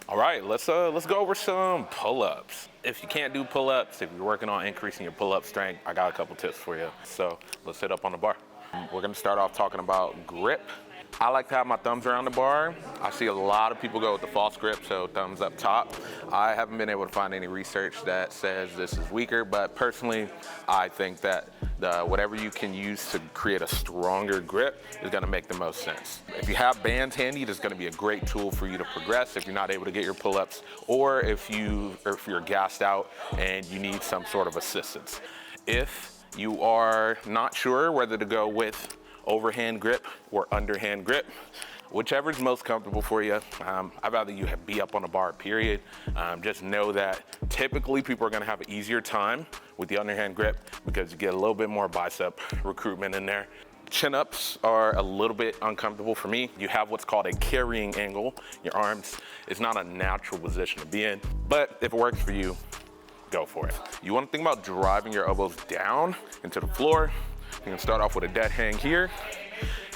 All right, let's go over some pull-ups. If you can't do pull-ups, if you're working on increasing your pull-up strength, I got a couple tips for you. So let's hit up on the bar. We're gonna start off talking about grip. I like to have my thumbs around the bar. I see a lot of people go with the false grip, so thumbs up top. I haven't been able to find any research that says this is weaker, but personally, I think that whatever you can use to create a stronger grip is gonna make the most sense. If you have bands handy, that's gonna be a great tool for you to progress if you're not able to get your pull-ups, or if you're gassed out and you need some sort of assistance. If you are not sure whether to go with overhand grip or underhand grip, whichever is most comfortable for you. I'd rather you be up on the bar, period. Just know that typically people are gonna have an easier time with the underhand grip because you get a little bit more bicep recruitment in there. Chin-ups are a little bit uncomfortable for me. You have what's called a carrying angle. Your arms is not a natural position to be in, but if it works for you, go for it. You wanna think about driving your elbows down into the floor. You can start off with a dead hang here,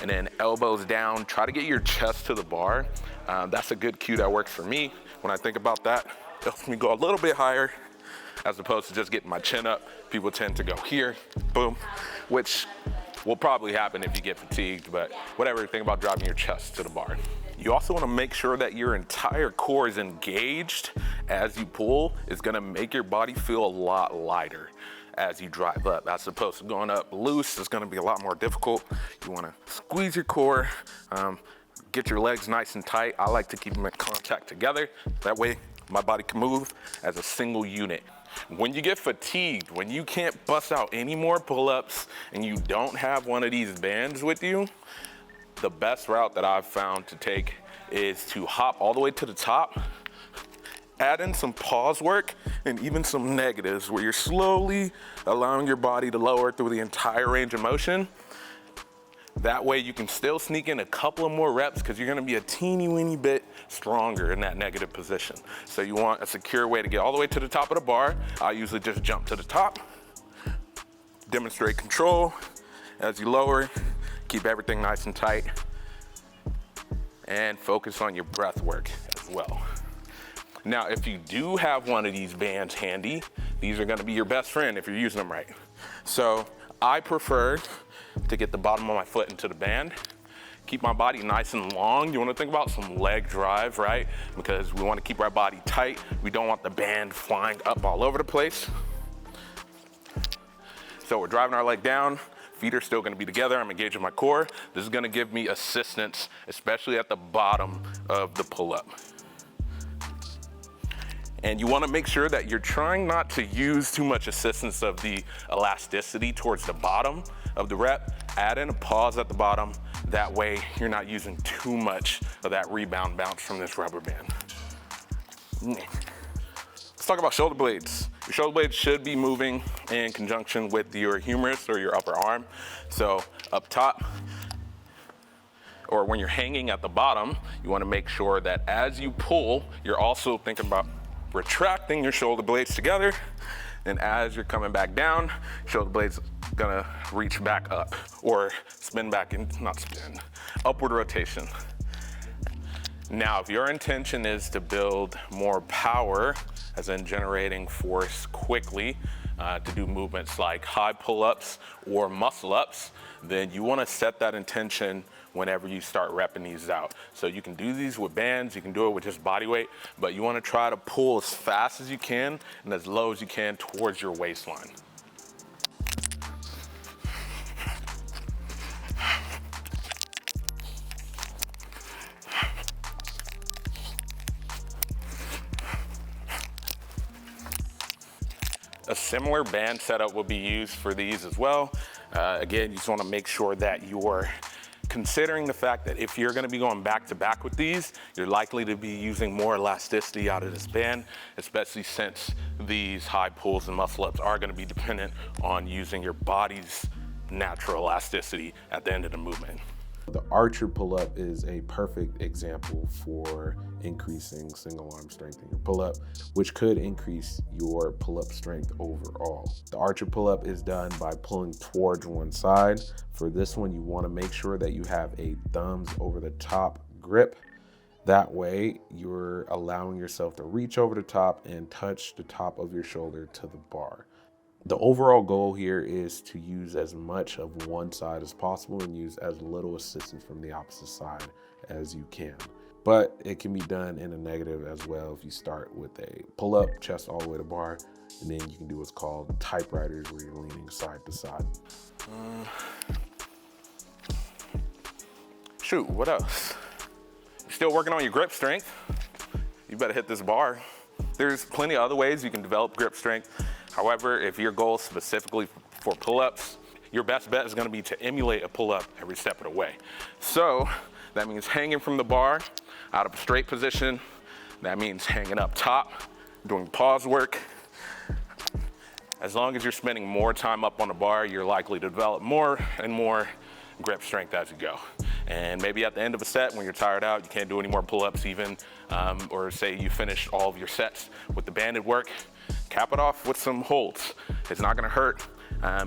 and then elbows down. Try to get your chest to the bar. That's a good cue that works for me. When I think about that, it helps me go a little bit higher as opposed to just getting my chin up. People tend to go here, boom, which will probably happen if you get fatigued, but whatever, think about driving your chest to the bar. You also wanna make sure that your entire core is engaged as you pull. It's gonna make your body feel a lot lighter as you drive up, as opposed to going up loose. It's gonna be a lot more difficult. You wanna squeeze your core, get your legs nice and tight. I like to keep them in contact together. That way my body can move as a single unit. When you get fatigued, when you can't bust out any more pull-ups and you don't have one of these bands with you, the best route that I've found to take is to hop all the way to the top, add in some pause work and even some negatives where you're slowly allowing your body to lower through the entire range of motion. That way you can still sneak in a couple of more reps because you're gonna be a teeny weeny bit stronger in that negative position. So you want a secure way to get all the way to the top of the bar. I usually just jump to the top, demonstrate control as you lower, keep everything nice and tight, and focus on your breath work as well. Now, if you do have one of these bands handy, these are gonna be your best friend if you're using them right. So I prefer to get the bottom of my foot into the band, keep my body nice and long. You wanna think about some leg drive, right? Because we wanna keep our body tight. We don't want the band flying up all over the place. So we're driving our leg down, feet are still gonna be together. I'm engaging my core. This is gonna give me assistance, especially at the bottom of the pull-up. And you wanna make sure that you're trying not to use too much assistance of the elasticity towards the bottom of the rep. Add in a pause at the bottom. That way you're not using too much of that rebound bounce from this rubber band. Let's talk about shoulder blades. Your shoulder blades should be moving in conjunction with your humerus or your upper arm. So up top, or when you're hanging at the bottom, you wanna make sure that as you pull, you're also thinking about retracting your shoulder blades together, and as you're coming back down, shoulder blades gonna reach back up or spin back in, not spin, upward rotation. Now, if your intention is to build more power, as in generating force quickly to do movements like high pull-ups or muscle-ups, then you wanna set that intention whenever you start repping these out. So you can do these with bands, you can do it with just body weight, but you wanna try to pull as fast as you can and as low as you can towards your waistline. A similar band setup will be used for these as well. Again, you just wanna make sure that you're considering the fact that if you're gonna be going back to back with these, you're likely to be using more elasticity out of this band, especially since these high pulls and muscle ups are gonna be dependent on using your body's natural elasticity at the end of the movement. The archer pull-up is a perfect example for increasing single arm strength in your pull-up, which could increase your pull-up strength overall. The archer pull-up is done by pulling towards one side. For this one, you want to make sure that you have a thumbs over the top grip That way, you're allowing yourself to reach over the top and touch the top of your shoulder to the bar. The overall goal here is to use as much of one side as possible and use as little assistance from the opposite side as you can. But it can be done in a negative as well if you start with a pull-up, chest all the way to bar, and then you can do what's called typewriters, where you're leaning side to side. Shoot, what else? You're still working on your grip strength? You better hit this bar. There's plenty of other ways you can develop grip strength. However, if your goal is specifically for pull-ups, your best bet is gonna be to emulate a pull-up every step of the way. So that means hanging from the bar out of a straight position. That means hanging up top, doing pause work. As long as you're spending more time up on the bar, you're likely to develop more and more grip strength as you go. And maybe at the end of a set, when you're tired out, you can't do any more pull-ups even, or say you finished all of your sets with the banded work, cap it off with some holds. It's not gonna hurt.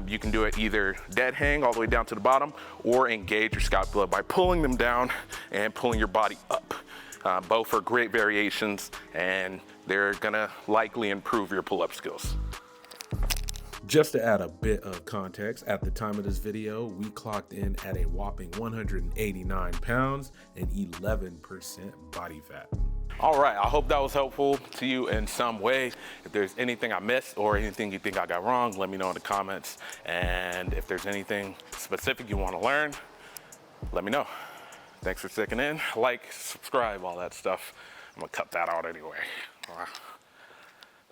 You can do it either dead hang all the way down to the bottom, or engage your scapula by pulling them down and pulling your body up. Both are great variations, and they're gonna likely improve your pull-up skills. Just to add a bit of context, at the time of this video, we clocked in at a whopping 189 pounds and 11% body fat. All right, I hope that was helpful to you in some way. If there's anything I missed or anything you think I got wrong, let me know in the comments. And if there's anything specific you want to learn, let me know. Thanks for sticking in. Like, subscribe, all that stuff. I'm gonna cut that out anyway.